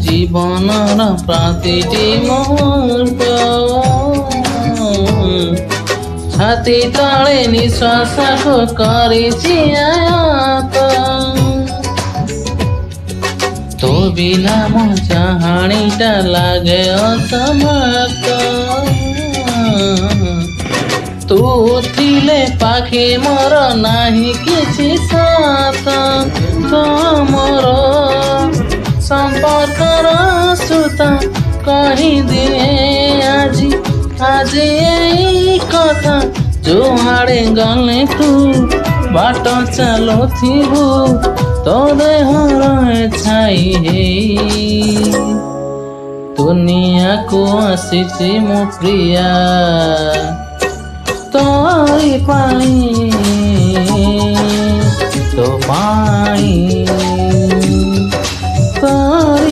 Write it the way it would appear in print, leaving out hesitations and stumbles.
জীবনর প্রতিটি মুহূর্ত ছাতি তলে নিঃশ্বাসକୁ କରିଛି ଆୟତ तो बिना मो चाहाणीटा लागे असमाप्त तू थिले पाखे मोर नाही किछि साथ तो मोर संपर्कर सुता कहि दिए आज एई कथा जुआड़े गले तू बाट चलो थिबू तो देहर छाई हे दुनिया को आसीछि मो प्रिया तोरी पाई तो पाई